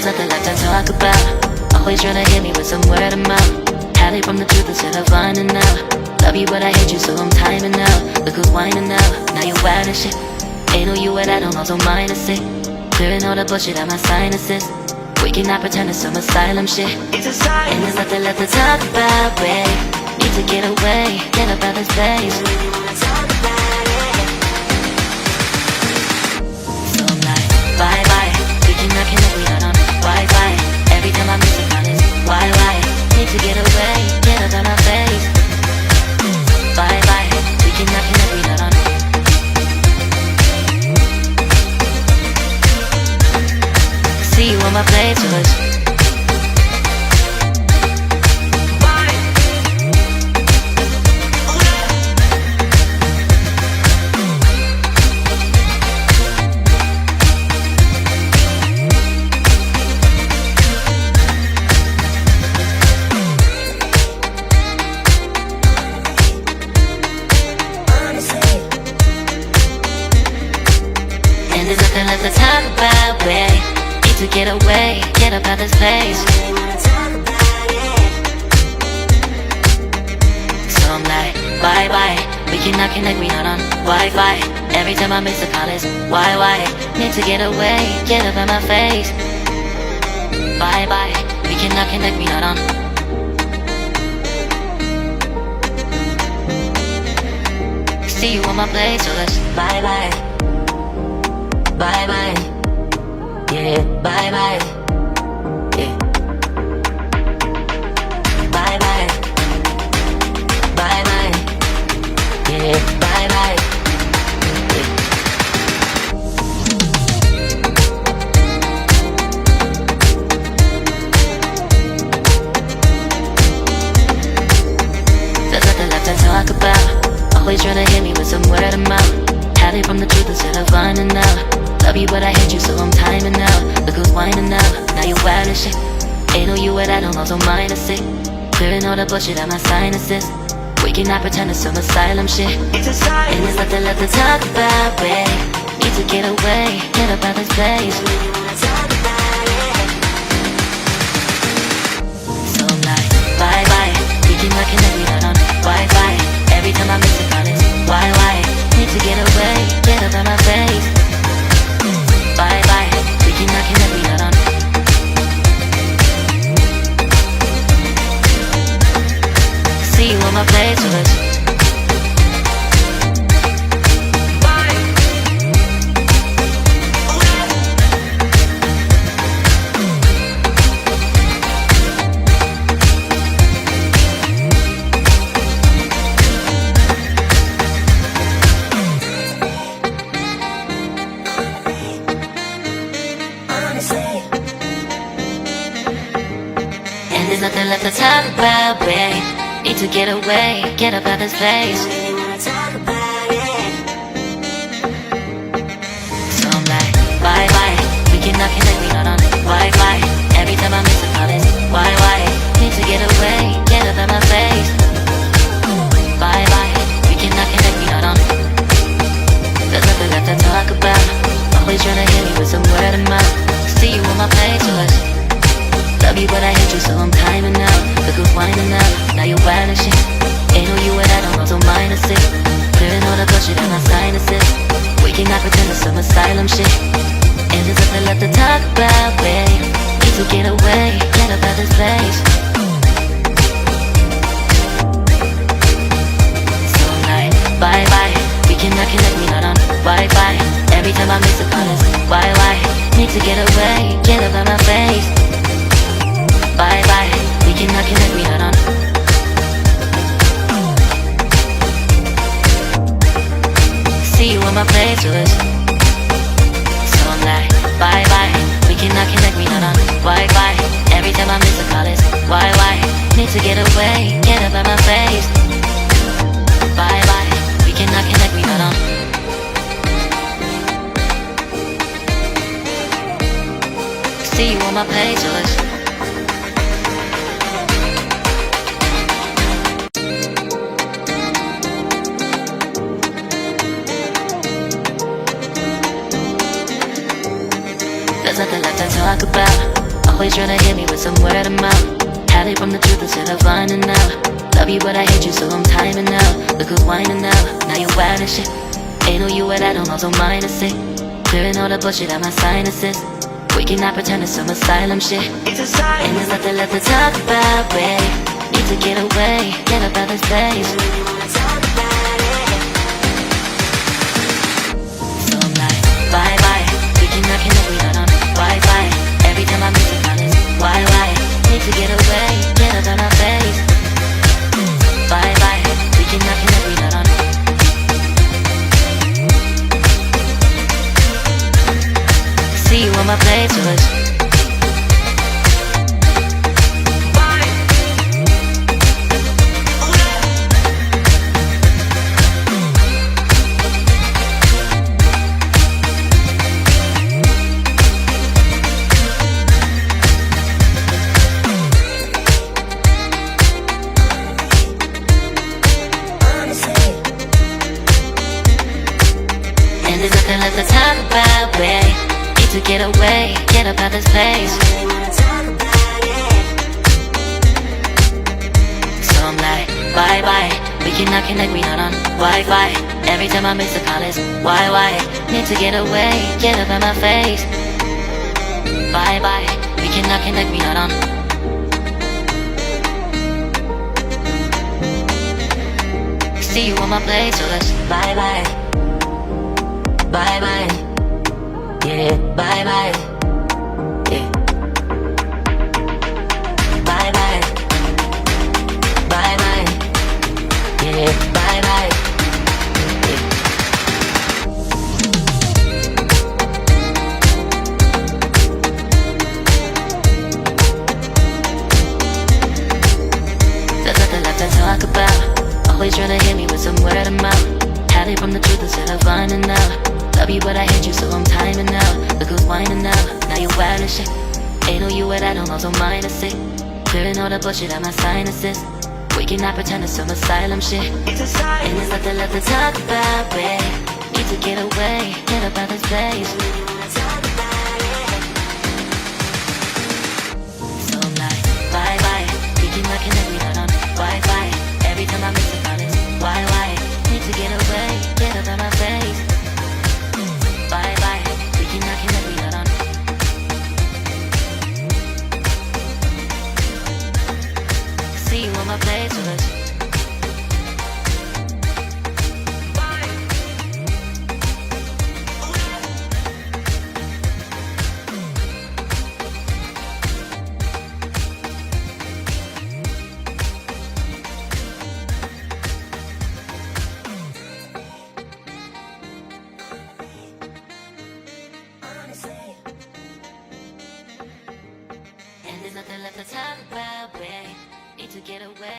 nothing left to talk about. Always trying to hit me with some word of mouth. Hide it from the truth instead of finding out. Love you but I hate you so I'm timing out. Look who's whining now, now you're wild and shit. Ain't no you at I don't also mind a sick. Clearing all the bullshit out my sinuses. We cannot pretend it's some asylum shit. And there's nothing left to talk about, babe. Need to get away, get up out this place. So I'm like, bye bye. We cannot connect, we not on Wi-Fi. Every time I miss a call it's why? Need to get away, get up out my face. Bye bye. We cannot connect, we not on. See you on my playlist. And there's nothing left to talk about, babe. To get away, get up out this place. So I'm like, bye bye. We cannot connect, we not on Wi-Fi. Every time I miss a call it's why? Need to get away, get up out my face. Bye bye. We cannot connect, we not on. See you on my place, so let's bye bye. Bye bye. Yeah, bye bye. Yeah. Bye bye. Bye bye. Yeah, bye bye. Yeah. There's nothing left to talk about. Always trying to hit me with some word of mouth. Hide it from the truth instead of finding out. Love you but I hate you so I'm timing out. Look who's whining now, now you're wild and shit. Ain't no you at I don't also mind a sick. Clearing all the bullshit out my sinuses. We cannot pretend it's some asylum shit. And there's nothing left to talk about, babe. Need to get away, get up out this place. So I'm like, bye bye. We cannot connect, we not on Wi-Fi. Every time I miss a call it's why? Need to get away, get up out my face. Bye bye, we cannot connect, we not on. See you on my playlist. And there's nothing left to talk about, babe. Need to get away, get up out this place. So I'm like, bye bye. We cannot connect, we not on Wi-Fi. Every time I miss a call it's why? Need to get away, get up out my face. Bye bye. We cannot connect, we not on. There's nothing left to talk about. Always trying to hit me with some word of mouth. See you on my playlist. Love you but I hate you so I'm timing out. Look who's whining now, now you're wild and shit. Ain't no you at I don't also mind a sick. Clearing all the bullshit out my sinuses. We cannot pretend it's some asylum shit. And there's nothing left to talk about, babe. Need to get away, get up out this place. So I'm like, bye bye. We cannot connect, we not on Wi-Fi. Every time I miss a call it's why? Need to get away, get up out my face. Bye bye, we cannot connect, we not on. See you on my playlist. So I'm like, bye bye. We cannot connect, we not on Wi-Fi. Every time I miss a call it's why? Need to get away, get up out my face. Bye bye, we cannot connect, we not on. See you on my playlist. There's nothing left to talk about. Always trying to hit me with some word of mouth. Hide it from the truth instead of finding out. Love you but I hate you so I'm timing out. Look who's whining now, now you wild and shit. Ain't no you at I don't also mind to say. Clearing all the bullshit out my sinuses. We cannot pretend it's some asylum shit. It's a sign. And there's nothing left to talk about, babe. Need to get away, get up out this place. So I'm like, bye bye. We cannot connect, we not on Wi-Fi. Every time I miss a call it's why? Need to get away, get up out my face. Bye bye. We cannot connect, we not on. See you on my place, and there's nothing left to talk about, babe. Need to get away, get up out this place. So I'm like, bye bye. We cannot connect, we not on Wi-Fi. Every time I miss a call it's why? Need to get away, get up out my face. Bye bye. We cannot connect, we not on. See you on my place, so let's bye bye. Bye bye. Yeah, bye bye. Yeah. Bye bye. Bye bye. Yeah, bye bye. Yeah. There's nothing left to talk about. Always trying to hit me with some word of mouth. Hide it from the truth instead of finding out. Love you but I hate you so I'm timing out. Look who's whining now, now you wild and shit. Ain't no you at I don't also mind to say. Clearing all the bullshit out my sinuses. We cannot pretend it's some asylum shit. It's a sign. And there's nothing left to talk about, babe. Need to get away, get up out this place. So I'm like, bye bye. We cannot connect, we not on Wi-Fi. Every time I miss a call it's why? Need to get away, get up out my face. Bye bye, we cannot connect, we not on. See you on my place, so let's and there's nothing left to talk about, babe. Need to get away.